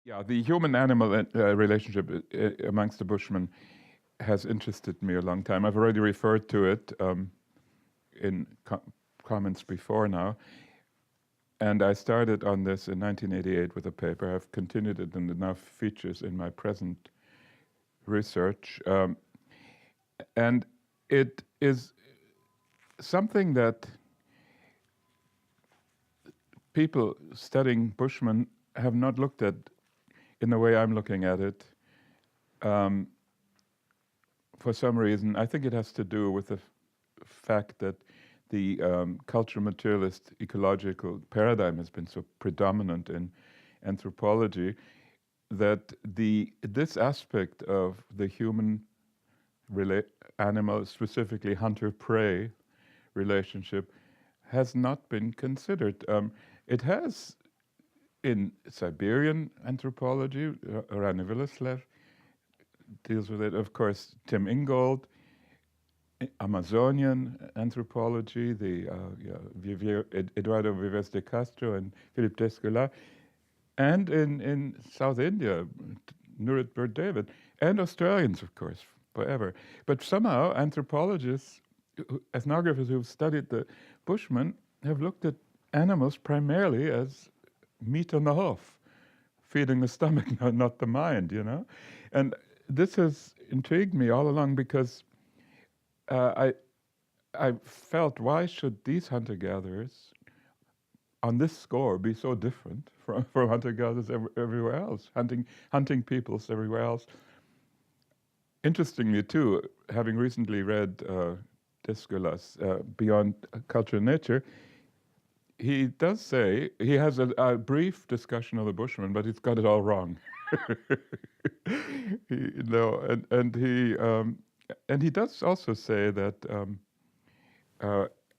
Yeah, the human-animal relationship amongst the Bushmen has interested me a long time. I've already referred to it in comments before now. And I started on this in 1988 with a paper. I've continued it and it now features in my present research. And it is something that people studying Bushmen have not looked at in the way I'm looking at it. For some reason, I think it has to do with the fact that the cultural materialist ecological paradigm has been so predominant in anthropology that this aspect of the human animal, specifically hunter-prey relationship, has not been considered. It has in Siberian anthropology, Rane Willerslev deals with it, of course, Tim Ingold, Amazonian anthropology, the Eduardo Vives de Castro and Philippe Descola, and in South India, Nurit David, and Australians, of course, forever. But somehow anthropologists, ethnographers who've studied the Bushmen have looked at animals primarily as meat on the hoof, feeding the stomach, not the mind, you know? And this has intrigued me all along because I felt, why should these hunter-gatherers on this score be so different from hunter-gatherers everywhere else, hunting peoples everywhere else? Interestingly, too, having recently read Descola's Beyond Culture and Nature, he does say, he has a brief discussion of the Bushmen, but he's got it all wrong. And he does also say that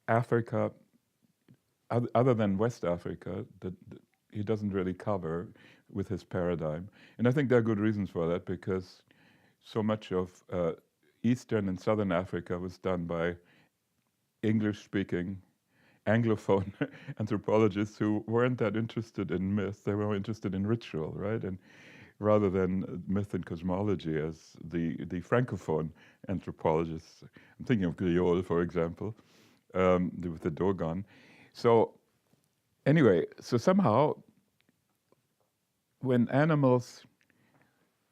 Africa, other than West Africa, that he doesn't really cover with his paradigm. And I think there are good reasons for that, because so much of Eastern and Southern Africa was done by English-speaking Anglophone anthropologists who weren't that interested in myth. They were interested in ritual, right? And rather than myth and cosmology as the Francophone anthropologists. I'm thinking of Griol, for example, with the Dogon. So anyway, so somehow when animals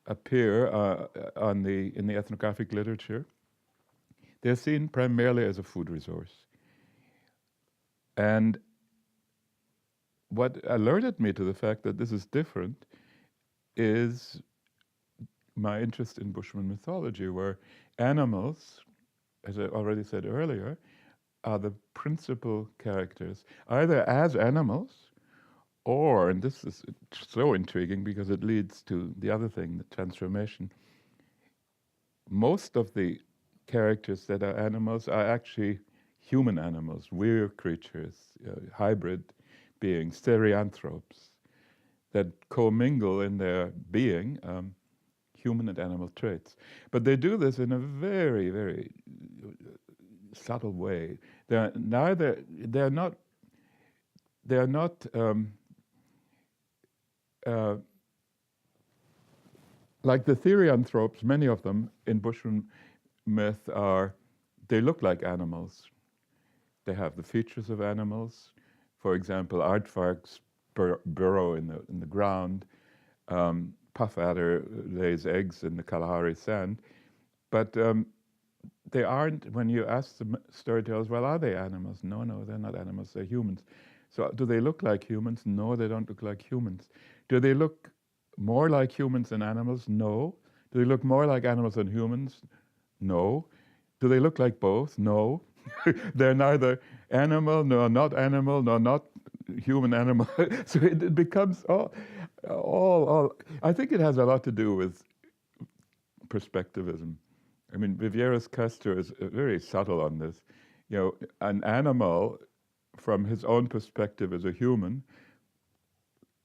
appear in the ethnographic literature, they're seen primarily as a food resource. And what alerted me to the fact that this is different is my interest in Bushman mythology, where animals, as I already said earlier, are the principal characters, either as animals or, and this is so intriguing because it leads to the other thing, the transformation. Most of the characters that are animals are actually human animals, weird creatures, hybrid beings, stereanthropes, that commingle in their being human and animal traits. But they do this in a very, very subtle way. They're not like the therianthropes. Many of them in Bushman myth they look like animals. They have the features of animals. For example, aardvarks burrow in the ground. Puff adder lays eggs in the Kalahari sand. But they aren't, when you ask the storytellers, well, are they animals? No, they're not animals, they're humans. So do they look like humans? No, they don't look like humans. Do they look more like humans than animals? No. Do they look more like animals than humans? No. Do they look like both? No. They're neither animal, nor not animal, nor not human animal. So it becomes all. I think it has a lot to do with perspectivism. I mean, Viveiros Castor is very subtle on this. You know, an animal, from his own perspective as a human,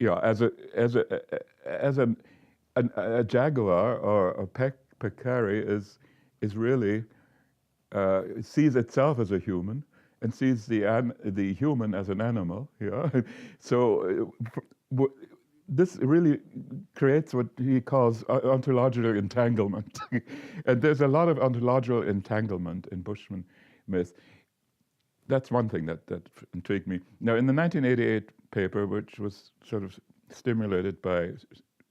as a jaguar or a peccary is really sees itself as a human and sees the human as an animal. So this really creates what he calls ontological entanglement. And there's a lot of ontological entanglement in Bushman myth. That's one thing that intrigued me. Now, in the 1988 paper, which was sort of stimulated by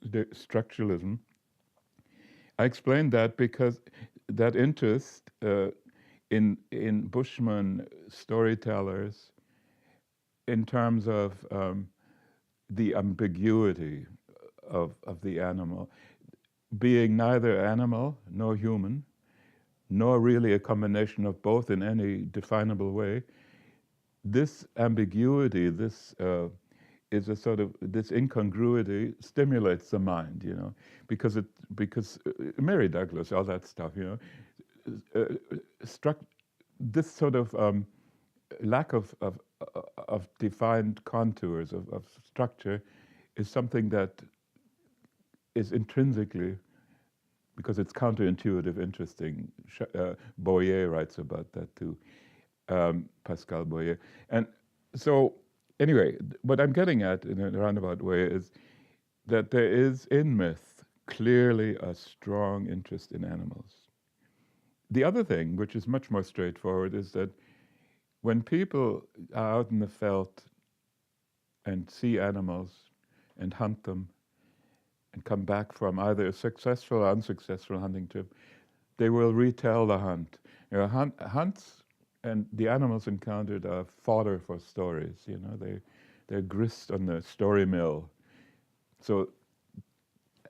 structuralism, I explained that because that interest in Bushman storytellers in terms of the ambiguity of the animal, being neither animal nor human, nor really a combination of both in any definable way. This ambiguity, this is a sort of, this incongruity stimulates the mind, you know, because Mary Douglas, all that stuff, you know, this sort of lack of defined contours of structure is something that is intrinsically, because it's counterintuitive, interesting. Boyer writes about that too, Pascal Boyer. And so, anyway, what I'm getting at in a roundabout way is that there is in myth clearly a strong interest in animals. The other thing, which is much more straightforward, is that when people are out in the veldt and see animals and hunt them and come back from either a successful or unsuccessful hunting trip, they will retell the hunt. You know, hunts and the animals encountered are fodder for stories. You know, they're grist on the story mill. So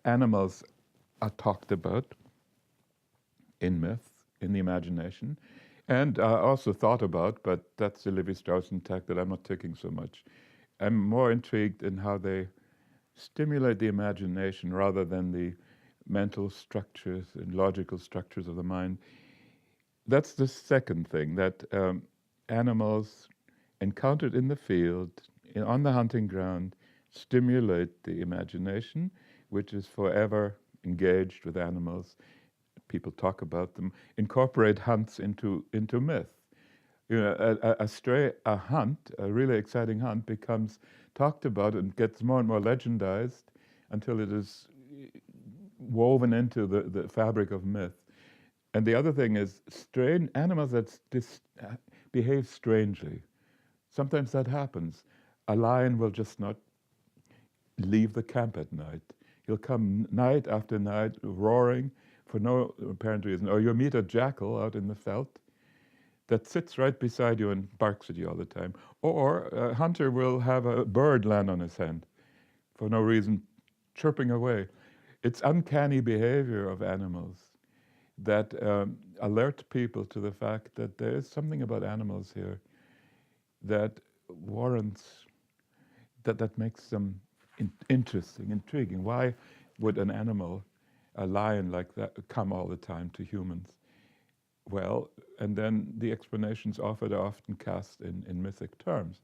animals are talked about in myth, in the imagination, and also thought about, but that's the Levi-Straussian tack that I'm not taking so much. I'm more intrigued in how they stimulate the imagination rather than the mental structures and logical structures of the mind. That's the second thing, that animals encountered in the field, on the hunting ground, stimulate the imagination, which is forever engaged with animals. People talk about them, incorporate hunts into myth. You know, a hunt, a really exciting hunt, becomes talked about and gets more and more legendized until it is woven into the fabric of myth. And the other thing is animals that behave strangely. Sometimes that happens. A lion will just not leave the camp at night. He'll come night after night roaring for no apparent reason. Or you'll meet a jackal out in the veldt that sits right beside you and barks at you all the time. Or a hunter will have a bird land on his hand for no reason, chirping away. It's uncanny behavior of animals that alert people to the fact that there is something about animals here that warrants, that makes them interesting, intriguing. Why would an animal, a lion like that, come all the time to humans? Well, and then the explanations offered are often cast in mythic terms,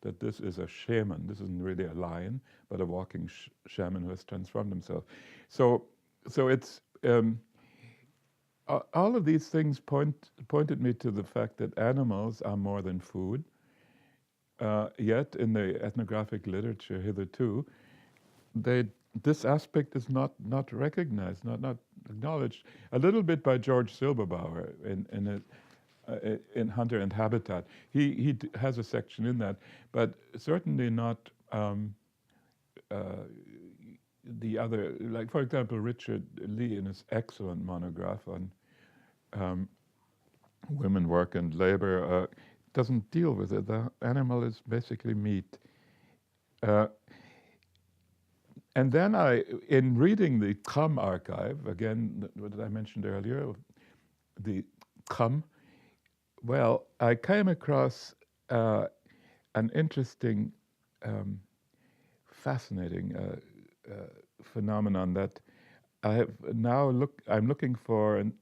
that this is a shaman. This isn't really a lion, but a walking shaman who has transformed himself. So it's all of these things pointed me to the fact that animals are more than food. Yet in the ethnographic literature hitherto, this aspect is not recognized, not acknowledged. A little bit by George Silberbauer in Hunter and Habitat. He has a section in that, but certainly not the other. Like, for example, Richard Lee in his excellent monograph on women, work, and labor doesn't deal with it. The animal is basically meat. And then in reading the Tram archive, again, what I mentioned earlier, the Tram, well, I came across an interesting, fascinating phenomenon that I'm looking for and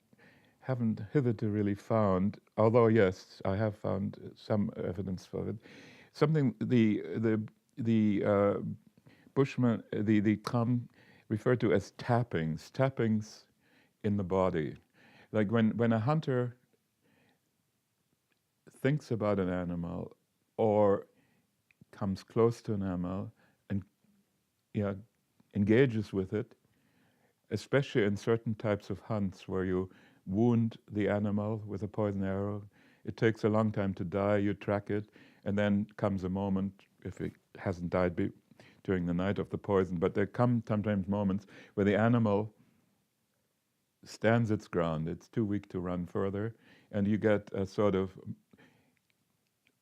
haven't hitherto really found, although yes, I have found some evidence for it. Something the Bushmen, the Tram referred to as tappings in the body. Like when a hunter thinks about an animal or comes close to an animal and engages with it, especially in certain types of hunts where you wound the animal with a poison arrow. It takes a long time to die, you track it, and then comes a moment, if it hasn't died during the night of the poison, but there come sometimes moments where the animal stands its ground, it's too weak to run further, and you get a sort of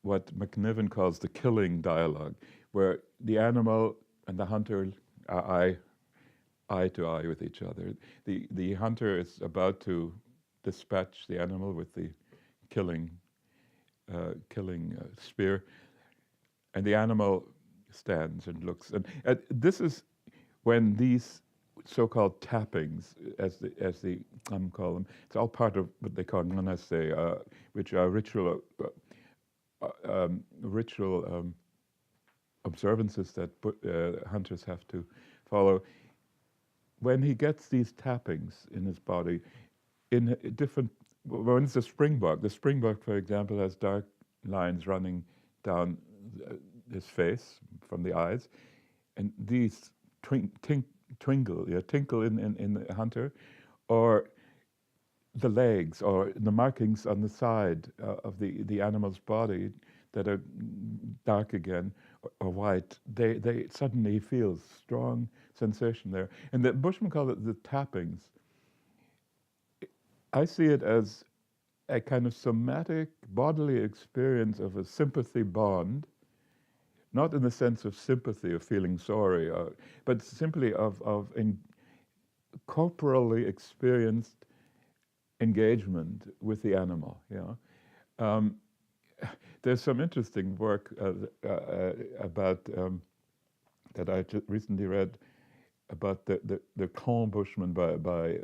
what McNiven calls the killing dialogue, where the animal and the hunter are eye to eye with each other. The hunter is about to dispatch the animal with the killing spear, and the animal stands and looks. And this is when these so-called tappings, as the call them, it's all part of what they call nganase, which are ritual observances that hunters have to follow. When he gets these tappings in his body, in different, when it's a springbok, the springbok, for example, has dark lines running down his face from the eyes, and these tinkle in the hunter, or the legs, or the markings on the side of the animal's body that are dark again or white. They suddenly feel strong sensation there, and the Bushmen call it the tappings. I see it as a kind of somatic bodily experience of a sympathy bond, not in the sense of sympathy, of feeling sorry, but simply of corporally experienced engagement with the animal. There's some interesting work about that I recently read about the Caen Bushmen by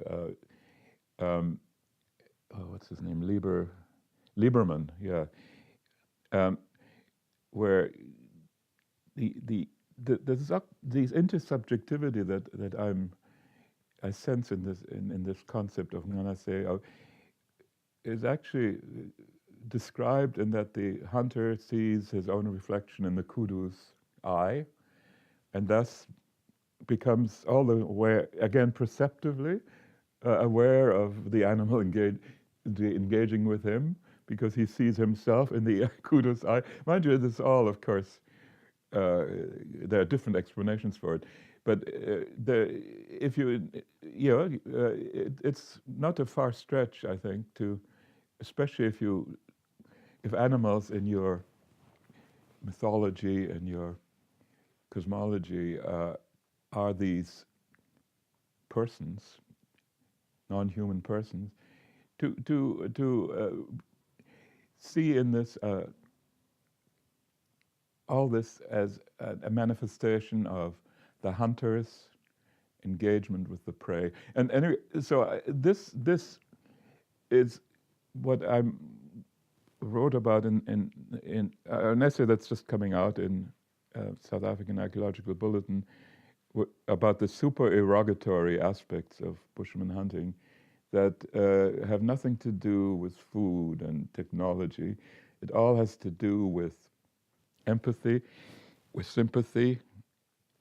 what's his name, Lieberman, where these intersubjectivity that I sense in this concept of nganase is actually described in that the hunter sees his own reflection in the kudu's eye, and thus becomes all the way, again perceptively, aware of the animal engaging with him, because he sees himself in the kudu's eye. Mind you, this all, of course, there are different explanations for it, but it's not a far stretch, I think, to, especially if animals in your mythology and your cosmology are these persons, non-human persons, to see in this all this as a manifestation of the hunter's engagement with the prey. And anyway, so this is what I wrote about in an essay that's just coming out in South African Archaeological Bulletin about the supererogatory aspects of Bushman hunting that have nothing to do with food and technology. It all has to do with empathy, with sympathy,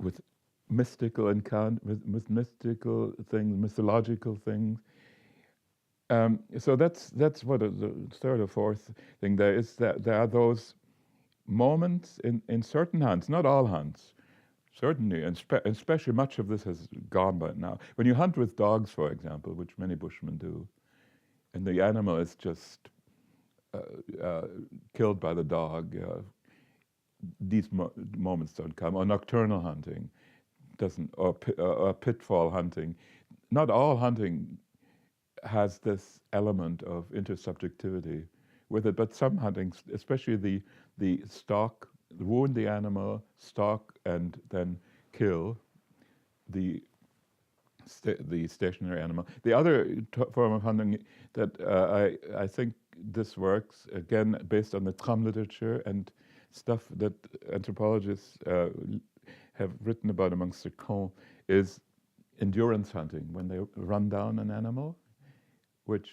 with mystical encounter, with mystical things, mythological things. So that's what the third or fourth thing there is, that there are those moments in certain hunts, not all hunts, certainly, and especially much of this has gone by now. When you hunt with dogs, for example, which many Bushmen do, and the animal is just killed by the dog, these moments don't come. Or nocturnal hunting doesn't, or pitfall hunting. Not all hunting has this element of intersubjectivity with it, but some hunting, especially the stalk, wound the animal, stalk, and then kill the stationary animal. The other form of hunting that I think this works, again, based on the Tram literature and stuff that anthropologists have written about amongst the Caen, is endurance hunting, when they run down an animal, which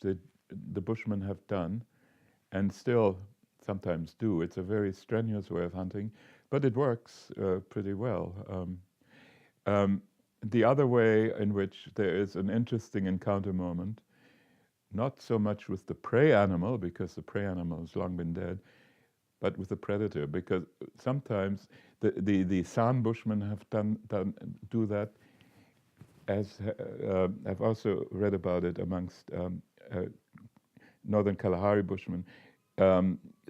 the Bushmen have done, and still sometimes do. It's a very strenuous way of hunting, but it works pretty well. The other way in which there is an interesting encounter moment, not so much with the prey animal, because the prey animal has long been dead, but with the predator, because sometimes the San Bushmen have do that, as I've also read about it amongst Northern Kalahari Bushmen.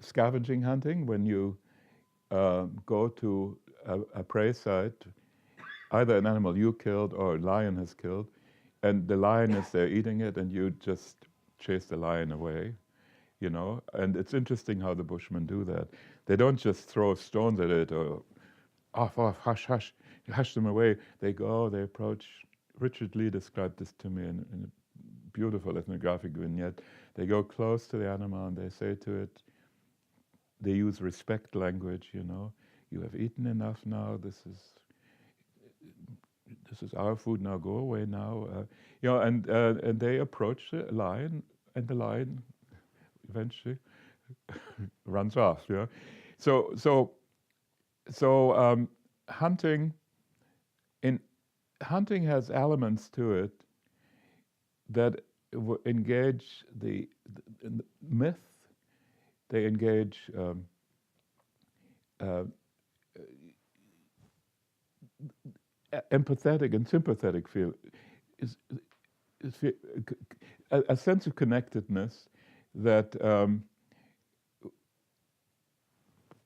Scavenging hunting, when you go to a prey site, either an animal you killed or a lion has killed, and the lion is there eating it, and you just chase the lion away, you know. And it's interesting how the Bushmen do that. They don't just throw stones at it or off, hush, hush, hush them away. They go, they approach. Richard Lee described this to me in a beautiful ethnographic vignette. They go close to the animal and they say to it, they use respect language, you know. You have eaten enough now. This is our food now. Go away now. You know, and they approach the lion, and the lion eventually runs off. Yeah. So hunting has elements to it that engage the myth. They engage empathetic and sympathetic feel, a sense of connectedness that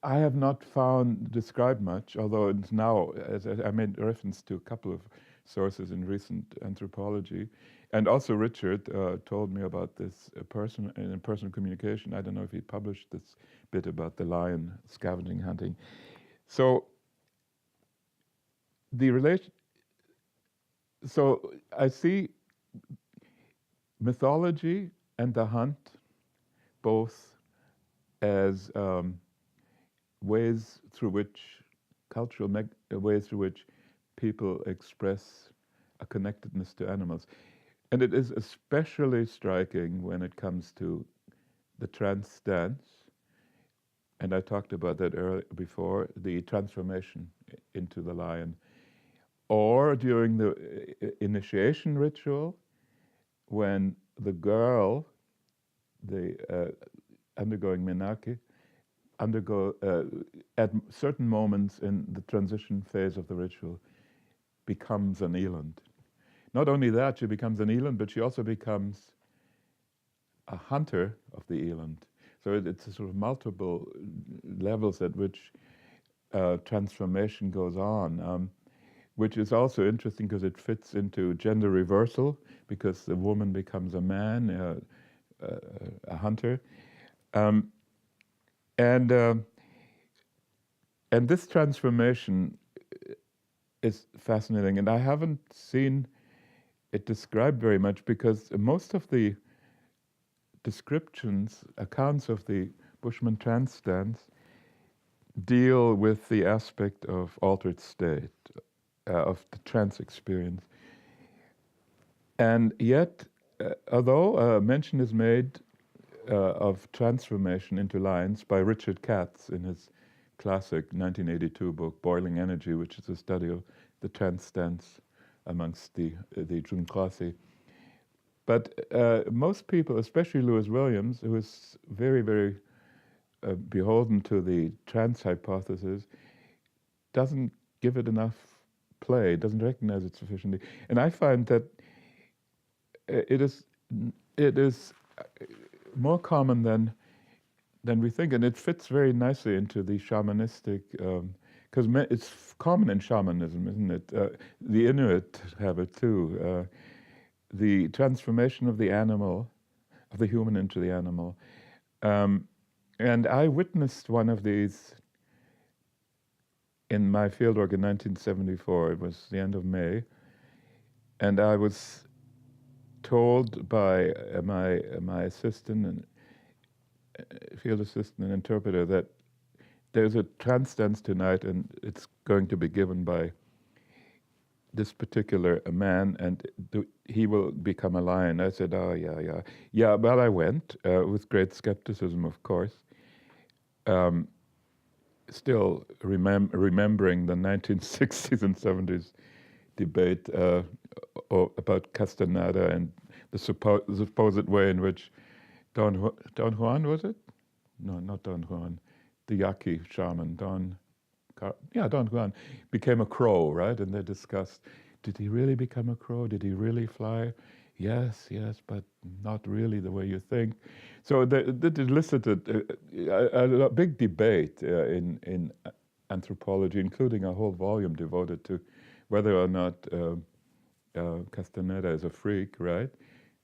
I have not found described much, although it's now, as I made reference to a couple of sources in recent anthropology, and also Richard told me about this person in personal communication. I don't know if he published this bit about the lion scavenging hunting. So the relation. So I see mythology and the hunt both as ways through which ways through which people express a connectedness to animals. And it is especially striking when it comes to the trance dance, and I talked about that before, the transformation into the lion, or during the initiation ritual, when the girl, undergoing menarche, at certain moments in the transition phase of the ritual, becomes an eland. Not only that, she becomes an eland, but she also becomes a hunter of the eland. So it's a sort of multiple levels at which transformation goes on, which is also interesting because it fits into gender reversal, because the woman becomes a man, a hunter. And this transformation is fascinating, and I haven't seen it described very much, because most of the descriptions, accounts of the Bushman trance dance deal with the aspect of altered state, of the trance experience. And yet, although mention is made of transformation into lions by Richard Katz in his classic 1982 book, Boiling Energy, which is a study of the trance dance amongst the Junkrasi. But most people, especially Lewis Williams, who is very, very beholden to the trance hypothesis, doesn't give it enough play, doesn't recognize it sufficiently. And I find that it is more common than we think, and it fits very nicely into the shamanistic, because it's common in shamanism, isn't it? The Inuit have it too. The transformation of the animal, of the human into the animal. And I witnessed one of these in my fieldwork in 1974. It was the end of May, and I was told by my assistant and field assistant and interpreter that there's a trance dance tonight, and it's going to be given by this particular man, and he will become a lion. I said, oh, yeah. Well, I went with great skepticism, of course, still remembering the 1960s and 70s debate about Castaneda and the supposed way in which Don Juan, was it? No, not Don Juan. The Yaqui shaman, Don Juan, became a crow, right? And they discussed, did he really become a crow? Did he really fly? Yes, but not really the way you think. So that elicited a big debate in anthropology, including a whole volume devoted to whether or not Castaneda is a freak, right?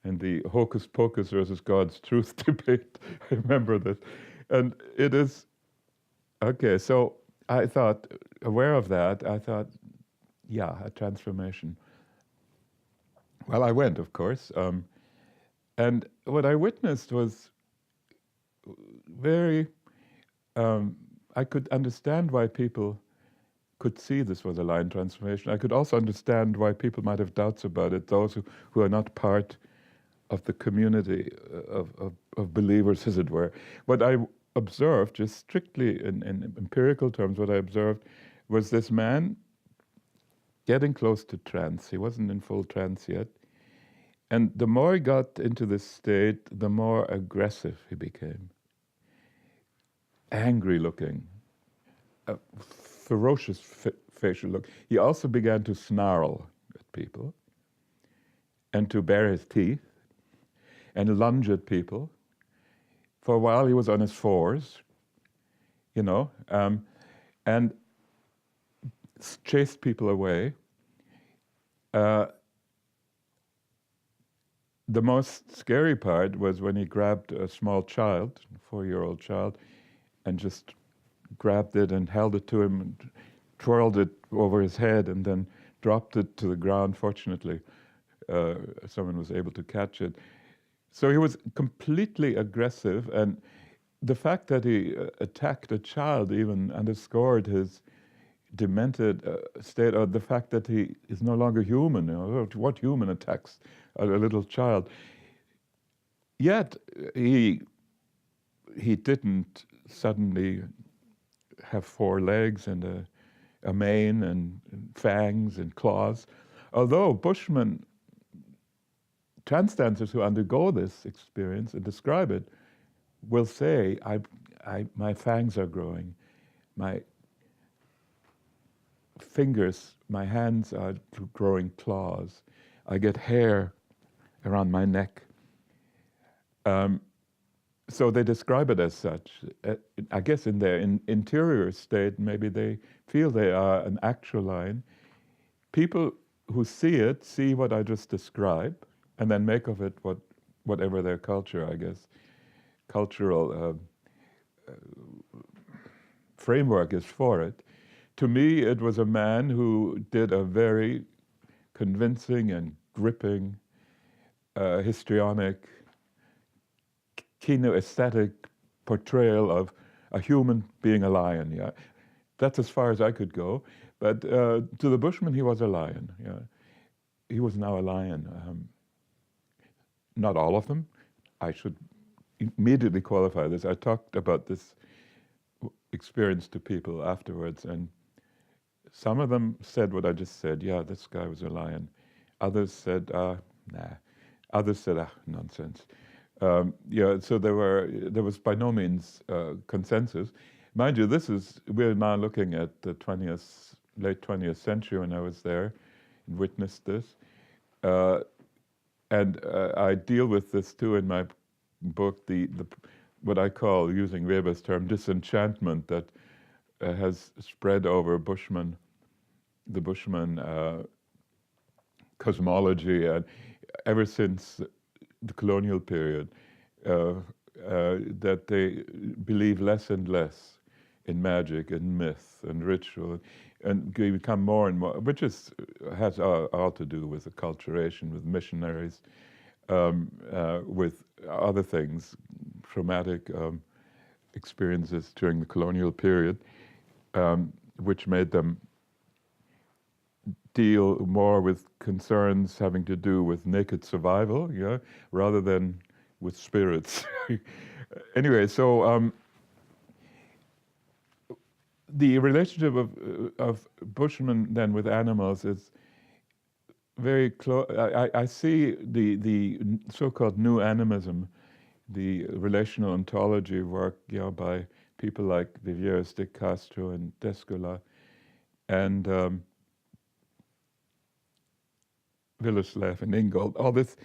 And the hocus pocus versus God's truth debate. I remember that. And it is, okay, so I thought, aware of that, I thought, yeah, a transformation. Well, I went, of course. And what I witnessed was very, I could understand why people could see this was a line transformation. I could also understand why people might have doubts about it, those who are not part of the community of believers, as it were. What I observed, just strictly in empirical terms, what I observed was this man getting close to trance. He wasn't in full trance yet. And the more he got into this state, the more aggressive he became. Angry looking, a ferocious facial look. He also began to snarl at people and to bare his teeth and lunge at people. For a while he was on his fours, and chased people away. The most scary part was when he grabbed a small child, a 4-year-old child, and just grabbed it and held it to him and twirled it over his head and then dropped it to the ground. Fortunately, someone was able to catch it. So he was completely aggressive, and the fact that he attacked a child even underscored his demented state, or the fact that he is no longer human. What human attacks a little child? Yet he didn't suddenly have 4 legs and a mane and fangs and claws. Although Bushmen, transdancers who undergo this experience and describe it, will say, my fangs are growing, my fingers, my hands are growing claws, I get hair around my neck. So they describe it as such. I guess in their interior state, maybe they feel they are an actual line. People who see it see what I just described and then make of it whatever their culture, I guess, cultural framework is for it. To me, it was a man who did a very convincing and gripping, histrionic, kinoaesthetic portrayal of a human being a lion. Yeah, that's as far as I could go. But to the Bushmen, he was a lion. Yeah, he was now a lion. Not all of them. I should immediately qualify this. I talked about this experience to people afterwards, and some of them said what I just said. Yeah, this guy was a lion. Others said, nah. Others said, nonsense. So there was by no means consensus. Mind you, we're now looking at the late 20th century when I was there and witnessed this. And I deal with this too in my book, the what I call, using Weber's term, disenchantment that has spread over the Bushman cosmology, and ever since the colonial period, that they believe less and less in magic and myth and ritual, and they become more and more, which has all to do with acculturation, with missionaries, with other things, traumatic experiences during the colonial period, which made them deal more with concerns having to do with naked survival, rather than with spirits. Anyway, so the relationship of Bushmen then with animals is very close. I see the so-called new animism, the relational ontology work, by people like Vivieres de Castro and Descola, and Willerslev and Ingold, all this,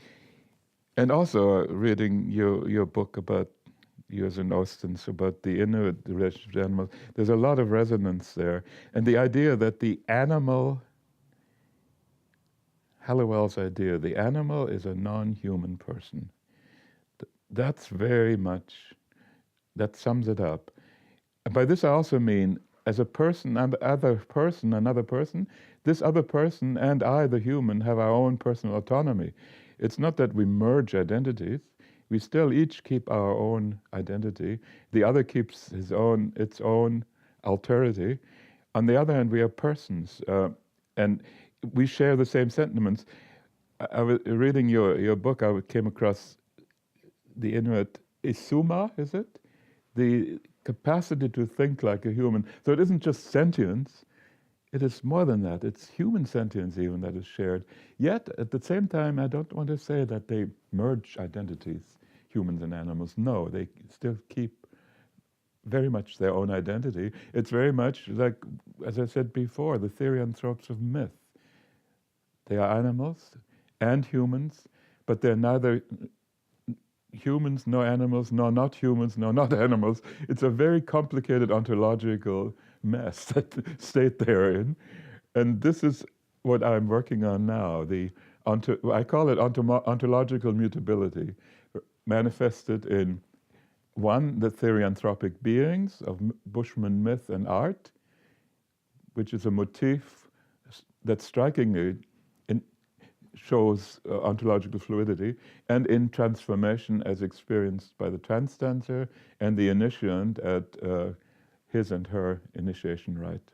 and also reading your book about yours and Austin's about the Inuit relationship to animals. There's a lot of resonance there, and the idea that the animal, Halliwell's idea, the animal is a non-human person. That's very much, that sums it up. And by this I also mean, as a person and another person, this other person and I, the human, have our own personal autonomy. It's not that we merge identities. We still each keep our own identity. The other keeps its own alterity. On the other hand, we are persons, and we share the same sentiments. I was reading your book. I came across the Inuit isuma, is it? The capacity to think like a human. So it isn't just sentience, it is more than that. It's human sentience even that is shared. Yet, at the same time, I don't want to say that they merge identities, humans and animals. No, they still keep very much their own identity. It's very much like, as I said before, the therianthropes of myth. They are animals and humans, but they're neither humans, nor animals, nor not humans, nor not animals. It's a very complicated ontological mess that state they're in. And this is what I'm working on now. I call it ontological mutability, manifested in, one, the therianthropic beings of Bushman myth and art, which is a motif that strikingly shows ontological fluidity, and in transformation as experienced by the transdancer and the initiant at his and her initiation rite.